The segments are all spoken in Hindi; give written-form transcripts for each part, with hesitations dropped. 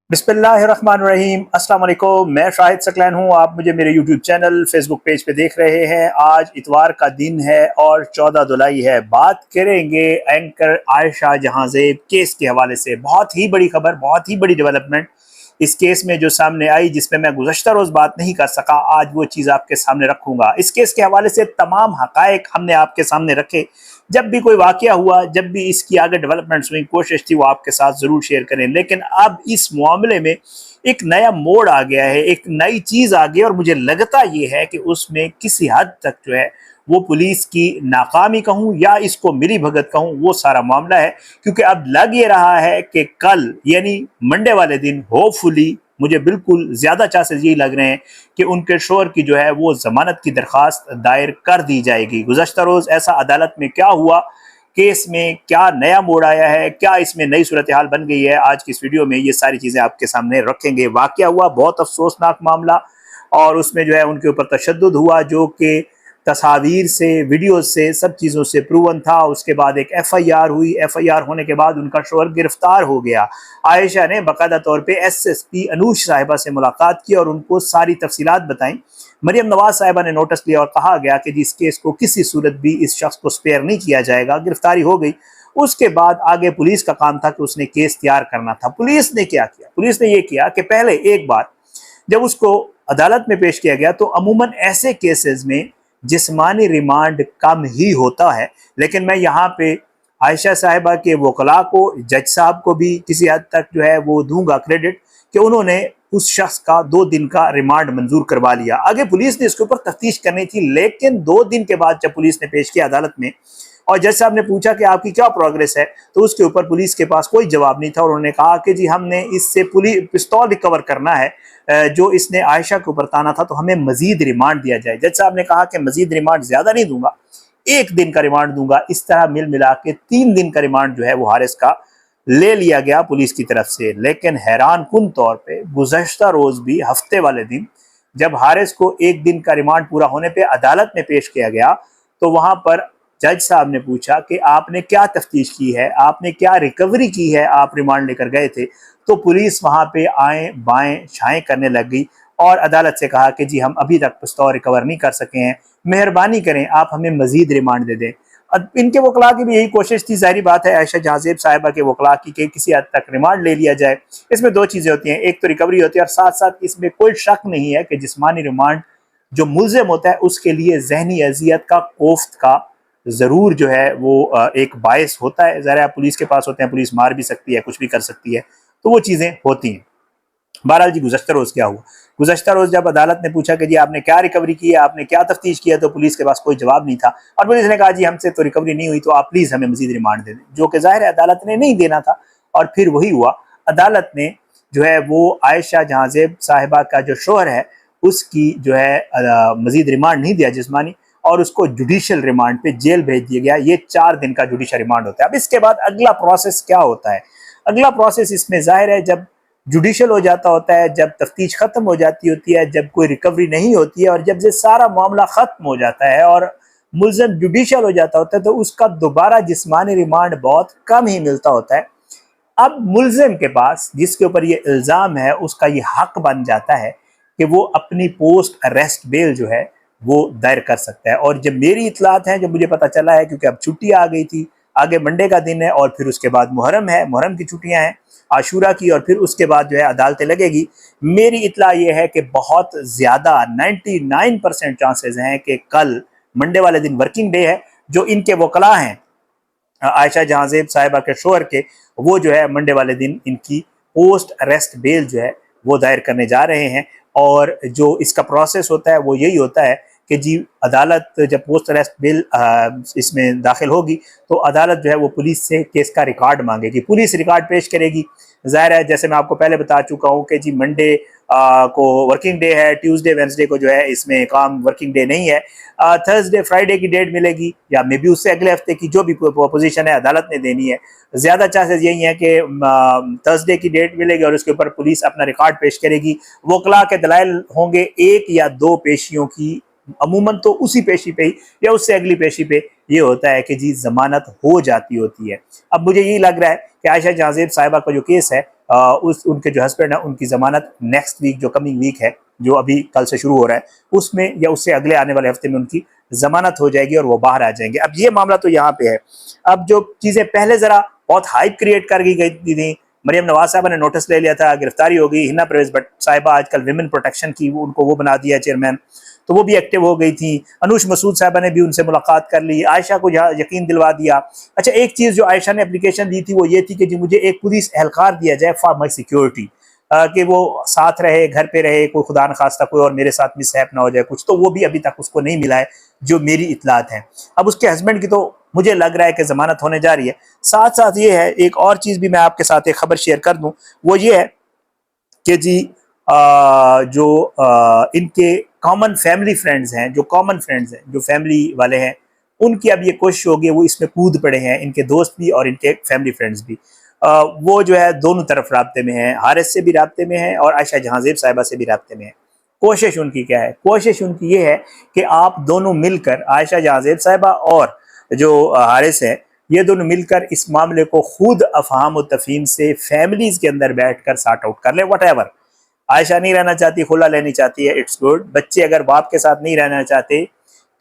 बिस्मिल्लाहिर्रहमानिर्रहीम। अस्सलाम वालेकुम। मैं शाहिद सकलैन हूँ। आप मुझे मेरे यूट्यूब चैनल फेसबुक पेज पे देख रहे हैं। आज इतवार का दिन है और 14 जुलाई है। बात करेंगे एंकर आयशा जहां ज़ेब केस के हवाले से। बहुत ही बड़ी खबर, बहुत ही बड़ी डेवलपमेंट इस केस में जो सामने आई, जिसमें मैं गुज़श्ता रोज़ बात नहीं कर सका, आज वो चीज़ आपके सामने रखूँगा। इस केस के हवाले से तमाम हक़ाइक़ हमने आपके सामने रखे। जब भी कोई वाक़या हुआ, जब भी इसकी आगे डेवलपमेंट्स हुई, कोशिश थी वो आपके साथ ज़रूर शेयर करें। लेकिन अब इस मामले में एक नया मोड़ आ गया है, एक नई चीज़ आ गई, और मुझे लगता ये है कि उसमें किसी हद तक जो है वो पुलिस की नाकामी कहूँ या इसको मिली भगत कहूँ, वो सारा मामला है। क्योंकि अब लग ये रहा है कि कल यानी मंडे वाले दिन होपफुली, मुझे बिल्कुल ज़्यादा चांसेस यही लग रहे हैं कि उनके शोहर की जो है वो ज़मानत की दरख्वास्त दायर कर दी जाएगी। गुज़श्ता रोज़ ऐसा अदालत में क्या हुआ, केस में क्या नया मोड़ आया है, क्या इसमें नई सूरत हाल बन गई है, आज की इस वीडियो में ये सारी चीज़ें आपके सामने रखेंगे। वाक़या हुआ बहुत अफसोसनाक मामला, और उसमें जो है उनके ऊपर तशद्दुद हुआ, जो कि तस्वीर से, वीडियो से, सब चीज़ों से प्रूवन था। उसके बाद एक FIR हुई। FIR होने के बाद उनका शोहर गिरफ्तार हो गया। आयशा ने बाकायदा तौर पे SSP अनूश साहिबा से मुलाकात की और उनको सारी तफसीलात बताई। मरियम नवाज साहिबा ने नोटिस लिया और कहा गया कि जिस केस को किसी सूरत भी इस शख्स को स्पेयर नहीं किया जाएगा। गिरफ्तारी हो गई। उसके बाद आगे पुलिस का काम था कि उसने केस तैयार करना था। पुलिस ने क्या किया? पुलिस ने यह किया कि पहले एक बार जब उसको अदालत में पेश किया गया, तो अमूमन ऐसे केसेस में जिस्मानी रिमांड कम ही होता है। लेकिन मैं यहाँ पे आयशा साहिबा के वकला को, जज साहब को भी किसी हद तक जो है वो दूंगा क्रेडिट कि उन्होंने उस शख्स का 2 दिन का रिमांड मंजूर करवा लिया। आगे पुलिस ने इसके ऊपर तफ्तीश करनी थी, लेकिन 2 दिन के बाद जब पुलिस ने पेश किया अदालत में और जज साहब ने पूछा कि आपकी क्या प्रोग्रेस है, तो उसके ऊपर पुलिस के पास कोई जवाब नहीं था। और उन्होंने कहा कि जी हमने इससे पिस्तौल रिकवर करना है जो इसने आयशा के ऊपर ताना था, तो हमें मजीद रिमांड दिया जाए। जज साहब ने कहा कि मजीद रिमांड ज्यादा नहीं दूंगा, 1 दिन का रिमांड दूंगा। इस तरह मिल मिला के 3 दिन का रिमांड जो है वो हारिस का ले लिया गया पुलिस की तरफ से। लेकिन हैरान कुन तौर पे गुज़श्ता रोज भी हफ्ते वाले दिन जब हारिस को 1 दिन का रिमांड पूरा होने पे अदालत में पेश किया गया, तो वहां पर जज साहब ने पूछा कि आपने क्या तफ्तीश की है, आपने क्या रिकवरी की है, आप रिमांड लेकर गए थे। तो पुलिस वहां पे आए बाएं छाएं करने लग गई और अदालत से कहा कि जी हम अभी तक पिस्तौल रिकवर नहीं कर सके हैं, मेहरबानी करें आप हमें मजीद रिमांड दे दें। अब इनके वकला की भी यही कोशिश थी, जाहिर बात है आयशा जहां ज़ेब साहिबा के वकला की, कि किसी हद तक रिमांड ले लिया जाए। इसमें 2 चीज़ें होती हैं, एक तो रिकवरी होती है और साथ साथ इसमें कोई शक नहीं है कि जिस्मानी रिमांड जो मुल्ज़िम होता है उसके लिए जहनी अजियत का, कोफ्त का ज़रूर जो है वो एक बायस होता है। ज़रा पुलिस के पास होते हैं, पुलिस मार भी सकती है, कुछ भी कर सकती है, तो वो चीज़ें होती हैं। बहरहाल जी गुज़श्ता रोज़ क्या हुआ? गुज़श्ता रोज़ जब अदालत ने पूछा कि जी आपने क्या रिकवरी की है, आपने क्या तफ्तीश किया, तो पुलिस के पास कोई जवाब नहीं था। और पुलिस ने कहा जी हमसे तो रिकवरी नहीं हुई, तो आप प्लीज़ हमें मजीद रिमांड दे दें, जो कि ज़ाहिर है अदालत ने नहीं देना था। और फिर वही हुआ, अदालत ने जो है वो आयशा जहां ज़ेब साहिबा का जो शोहर है उसकी जो है मजीद रिमांड नहीं दिया जिस्मानी, और उसको जुडिशल रिमांड पे जेल भेज दिया गया। ये 4 दिन का जुडिशल रिमांड होता है। अब इसके बाद अगला प्रोसेस क्या होता है? अगला प्रोसेस इसमें जाहिर है जब जुडिशल हो जाता होता है, जब तफ्तीश खत्म हो जाती होती है, जब कोई रिकवरी नहीं होती है, और जब ये सारा मामला खत्म हो जाता है और मुल्ज़िम जुडिशल हो जाता होता है, तो उसका दोबारा जिस्मानी रिमांड बहुत कम ही मिलता होता है। अब मुल्ज़िम के पास, जिसके ऊपर ये इल्ज़ाम है, उसका ये हक बन जाता है कि वो अपनी पोस्ट अरेस्ट बेल जो है वो दायर कर सकता है। और जब मेरी इतलात हैं, जब मुझे पता चला है, क्योंकि अब छुट्टी आ गई थी, आगे मंडे का दिन है और फिर उसके बाद मुहर्रम है, मुहर्रम की छुट्टियां हैं, आशूरा की, और फिर उसके बाद जो है अदालतें लगेगी। मेरी इतला ये है कि बहुत ज़्यादा 99% चांसेस हैं कि कल मंडे वाले दिन वर्किंग डे है। जो इनके वकला हैं आयशा जहां ज़ेब साहिबा के शोहर के, वो जो है मंडे वाले दिन इनकी पोस्ट अरेस्ट बेल जो है वो दायर करने जा रहे हैं। और जो इसका प्रोसेस होता है वो यही होता है कि जी अदालत जब पोस्ट अरेस्ट बिल इसमें दाखिल होगी, तो अदालत जो है वो पुलिस से केस का रिकॉर्ड मांगेगी, पुलिस रिकॉर्ड पेश करेगी। ज़ाहिर है जैसे मैं आपको पहले बता चुका हूँ कि जी मंडे को वर्किंग डे है, ट्यूसडे वेंसडे को जो है इसमें काम वर्किंग डे नहीं है। थर्सडे फ्राइडे की डेट मिलेगी, या मे बी उससे अगले हफ्ते की, जो भी पोजीशन है अदालत ने देनी है। ज़्यादा चांसेस यही है कि थर्सडे की डेट मिलेगी और उसके ऊपर पुलिस अपना रिकॉर्ड पेश करेगी। वकला के दलाइल होंगे 1 या 2 पेशियों की अमूमन तो उसी पेशी पे ही या उससे अगली पेशी पे ये होता है कि जी जमानत हो जाती होती है। अब मुझे यही लग रहा है कि आयशा जहां ज़ेब साहिबा का जो केस है, उस उनके जो हस्बैंड है उनकी जमानत नेक्स्ट वीक, जो कमिंग वीक है, जो अभी कल से शुरू हो रहा है, उसमें या उससे अगले आने वाले हफ्ते में उनकी जमानत हो जाएगी और वो बाहर आ जाएंगे। अब ये मामला तो यहाँ पे है। अब जो चीजें पहले जरा बहुत हाइप क्रिएट कर गई थी, मरियम नवाज साहबा ने नोटिस ले लिया था, गिरफ्तारी हो गई, हिना परवेज भट्ट साहिबा आजकल विमेन प्रोटेक्शन की उनको वो बना दिया चेयरमैन, तो वो भी एक्टिव हो गई थी। अनुष मसूद साहबा ने भी उनसे मुलाकात कर ली, आयशा को यकीन दिलवा दिया। अच्छा, एक चीज जो आयशा ने एप्लीकेशन दी थी वो ये थी कि जी मुझे एक पुलिस एहलकार दिया जाए फॉर माई सिक्योरिटी, कि वो साथ रहे, घर पे रहे, कोई खुदा न खास्ता कोई और मेरे साथ मिसहैप ना हो जाए कुछ, तो वो भी अभी तक उसको नहीं मिला है जो मेरी इतलात है। अब उसके हस्बैंड की तो मुझे लग रहा है कि जमानत होने जा रही है। साथ साथ ये है, एक और चीज भी मैं आपके साथ एक खबर शेयर कर दूं, वो ये है कि जी इनके कॉमन फैमिली फ्रेंड्स हैं, जो फैमिली वाले हैं, उनकी अब ये कोशिश होगी, वो इसमें कूद पड़े हैं, इनके दोस्त भी और इनके फैमिली फ्रेंड्स भी। वो जो है दोनों तरफ राब्ते में है, हारिस से भी राब्ते में है और आयशा जहां ज़ेब साहिबा से भी राब्ते में है। कोशिश उनकी क्या है? कोशिश उनकी ये है कि आप दोनों मिलकर, आयशा जहां ज़ेब साहिबा और जो हारिस है, ये दोनों मिलकर इस मामले को खुद अफहाम और तफहीम से फैमिलीज के अंदर बैठकर सॉर्ट आउट कर ले। वट एवर, आयशा नहीं रहना चाहती, खुला लेनी चाहती है, इट्स गुड। बच्चे अगर बाप के साथ नहीं रहना चाहते,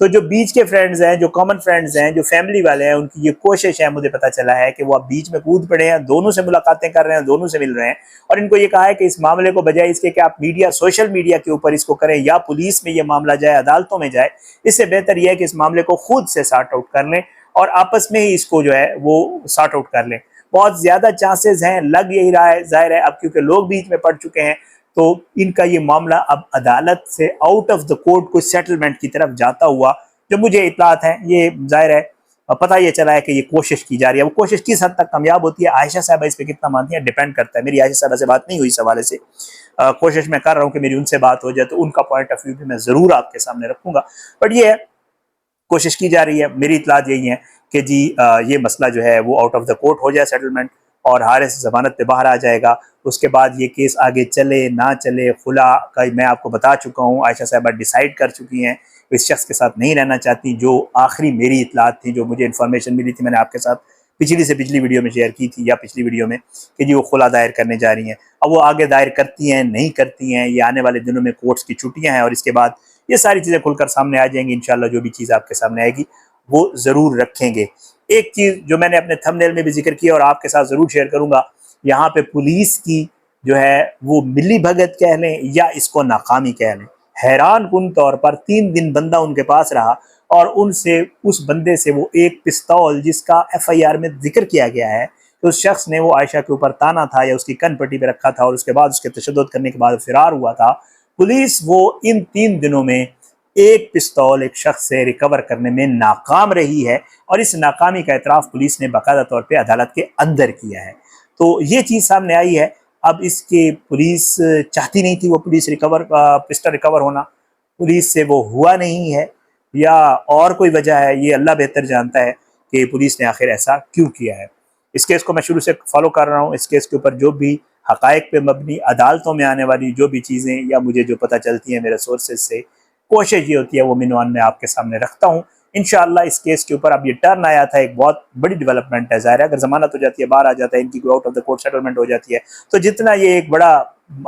तो जो बीच के फ्रेंड्स हैं, जो कॉमन फ्रेंड्स हैं, जो फैमिली वाले हैं, उनकी ये कोशिश है, मुझे पता चला है कि वो अब बीच में कूद पड़े हैं, दोनों से मुलाकातें कर रहे हैं, दोनों से मिल रहे हैं, और इनको ये कहा है कि इस मामले को बजाय इसके कि आप मीडिया, सोशल मीडिया के ऊपर इसको करें या पुलिस में ये मामला जाए, अदालतों में जाए, इससे बेहतर यह है कि इस मामले को खुद से सॉर्ट आउट कर लें और आपस में ही इसको जो है वो सॉर्ट आउट कर लें। बहुत ज्यादा चांसेस हैं, लग यही रहा है, जाहिर है अब क्योंकि लोग बीच में पड़ चुके हैं, तो इनका ये मामला अब अदालत से आउट ऑफ द कोर्ट कुछ सेटलमेंट की तरफ जाता हुआ, जो मुझे इतलात है, ये जाहिर है पता ये चला है कि ये कोशिश की जा रही है। वो कोशिश किस हद तक कामयाब होती है, आयशा साहबा इस पर कितना मानती है, डिपेंड करता है। मेरी आयशा साहबा से बात नहीं हुई इस हवाले से, कोशिश मैं कर रहा हूँ कि मेरी उनसे बात हो जाए, तो उनका पॉइंट ऑफ व्यू भी मैं जरूर आपके सामने रखूंगा। बट ये है, कोशिश की जा रही है। मेरी इतलात यही है कि जी ये मसला जो है वो आउट ऑफ द कोर्ट हो जाए सेटलमेंट, और हारिस जमानत पे बाहर आ जाएगा। उसके बाद ये केस आगे चले ना चले, खुला का मैं आपको बता चुका हूँ, आयशा साहबा डिसाइड कर चुकी हैं इस शख्स के साथ नहीं रहना चाहती। जो आखिरी मेरी इतलात थी, जो मुझे इन्फॉर्मेशन मिली थी, मैंने आपके साथ पिछली से पिछली वीडियो में शेयर की थी, या पिछली वीडियो में, कि जी वो खुला दायर करने जा रही हैं। अब वो आगे दायर करती हैं नहीं करती हैं, ये आने वाले दिनों में कोर्ट्स की छुट्टियां हैं और इसके बाद ये सारी चीज़ें खुलकर सामने आ जाएंगी। इंशाल्लाह जो भी चीज़ आपके सामने आएगी वो ज़रूर रखेंगे। एक चीज़ जो मैंने अपने थंबनेल में भी जिक्र किया और आपके साथ ज़रूर शेयर करूँगा, यहाँ पे पुलिस की जो है वो मिली भगत कह लें या इसको नाकामी कह लें, हैरान कुन तौर पर 3 दिन बंदा उनके पास रहा और उनसे, उस बंदे से वो एक पिस्तौल जिसका FIR में जिक्र किया गया है कि उस शख्स ने वो आयशा के ऊपर ताना था या उसकी कन पट्टी पे रखा था और उसके बाद उसके तशद्दुद करने के बाद फरार हुआ था, पुलिस वो इन 3 दिनों में एक पिस्तौल एक शख्स से रिकवर करने में नाकाम रही है और इस नाकामी का एतराफ़ पुलिस ने बाकायदा तौर पे अदालत के अंदर किया है। तो ये चीज़ सामने आई है। अब इसके पुलिस चाहती नहीं थी वो पिस्टल रिकवर होना, पुलिस से वो हुआ नहीं है, या और कोई वजह है, ये अल्लाह बेहतर जानता है कि पुलिस ने आखिर ऐसा क्यों किया है। इस केस को मैं शुरू से फॉलो कर रहा हूँ। इस केस के ऊपर जो भी हकायक पे मबनी अदालतों में आने वाली जो भी चीज़ें या मुझे जो पता चलती हैं मेरे सोर्सेज से, कोशिश ये होती है वो मिनवान में आपके सामने रखता हूँ। इंशाअल्लाह इस केस के ऊपर अब ये टर्न आया था, एक बहुत बड़ी डेवलपमेंट है। ज़ाहिर है अगर जमानत हो जाती है, बाहर आ जाता है, इनकी out of the court settlement हो जाती है, तो जितना ये एक बड़ा,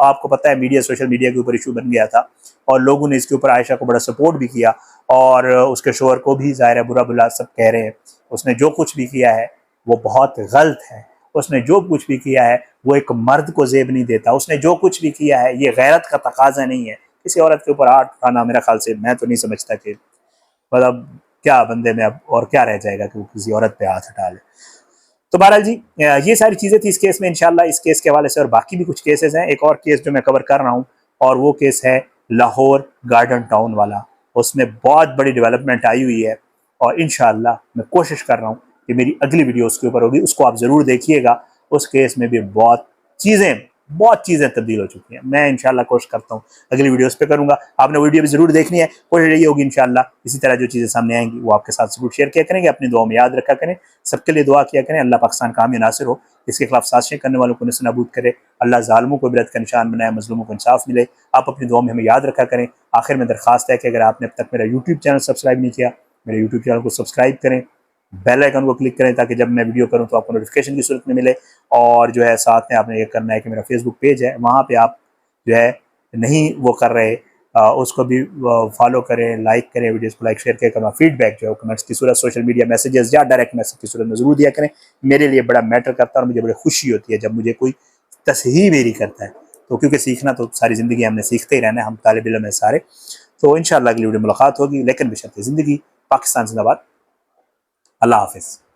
आपको पता है, मीडिया, सोशल मीडिया के ऊपर इशू बन गया था और लोगों ने इसके ऊपर आयशा को बड़ा सपोर्ट भी किया और उसके शोहर को भी ज़ाहिर है बुरा भला सब कह रहे हैं। उसने जो कुछ भी किया है वो बहुत गलत है, उसने जो कुछ भी किया है वो एक मर्द को जेब नहीं देता, उसने जो कुछ भी किया है ये गैरत का तकाजा नहीं है। किसी औरत के ऊपर हाथ उठाना, मेरा ख्याल से, मैं तो नहीं समझता कि मतलब क्या बंदे में अब और क्या रह जाएगा कि वो किसी औरत पे हाथ उठा ले। तो बहरहाल जी ये सारी चीज़ें थी इस केस में। इंशाल्लाह इस केस के हवाले से और बाकी भी कुछ केसेस हैं। एक और केस जो मैं कवर कर रहा हूँ और वो केस है लाहौर गार्डन टाउन वाला। उसमें बहुत बड़ी डेवलपमेंट आई हुई है और इंशाल्लाह मैं कोशिश कर रहा हूँ कि मेरी अगली वीडियो उसके ऊपर होगी, उसको आप ज़रूर देखिएगा। उस केस में भी बहुत चीज़ें तब्दील हो चुकी हैं। मैं इंशाल्लाह कोशिश करता हूँ अगली वीडियोस पे करूँगा, आपने वीडियो भी ज़रूर देखनी है। कोशिश यही होगी इंशाल्लाह इसी तरह जो चीज़ें सामने आएंगी वो आपके साथ ज़रूर शेयर किया करेंगे। अपनी दुआ में याद रखा करें, सबके लिए दुआ किया करें। अल्लाह पाकिस्तान का हामी नासिर हो। इसके खिलाफ साजिशें करने वालों को नस्ल नाबूद करे। अल्लाह ज़ालिमों को इबरत का निशान बनाए, मजलूमों को इंसाफ मिले। आप अपनी दुआ में हमें याद रखा करें। आखिर में दरख्वास्त है कि अगर आपने अब तक मेरा यूट्यूब चैनल सब्सक्राइब नहीं किया, मेरे यूट्यूब चैनल को सब्सक्राइब करें, बेल आइकन को क्लिक करें ताकि जब मैं वीडियो करूं तो आपको नोटिफिकेशन की सूरत में मिले। और जो है साथ में आपने ये करना है कि मेरा फेसबुक पेज है, वहाँ पे आप जो है नहीं वो कर रहे, उसको भी फॉलो करें, लाइक करें, वीडियोस को लाइक शेयर करें। फीडबैक जो है कमेंट्स की सूरत, सोशल मीडिया मैसेजेस या डायरेक्ट मैसेज की सूरत में ज़रूर दिया करें। मेरे लिए बड़ा मैटर करता है और मुझे बड़ी खुशी होती है जब मुझे कोई तसहीह मेरी करता है। तो क्योंकि सीखना तो सारी ज़िंदगी हमने सीखते ही रहना है, हम तालिब इल्म हैं सारे। तो इंशाअल्लाह अगली वीडियो मुलाकात होगी, लेकिन बशर्ते ज़िंदगी। पाकिस्तान जिंदाबाद। अल्लाह हाफिज़।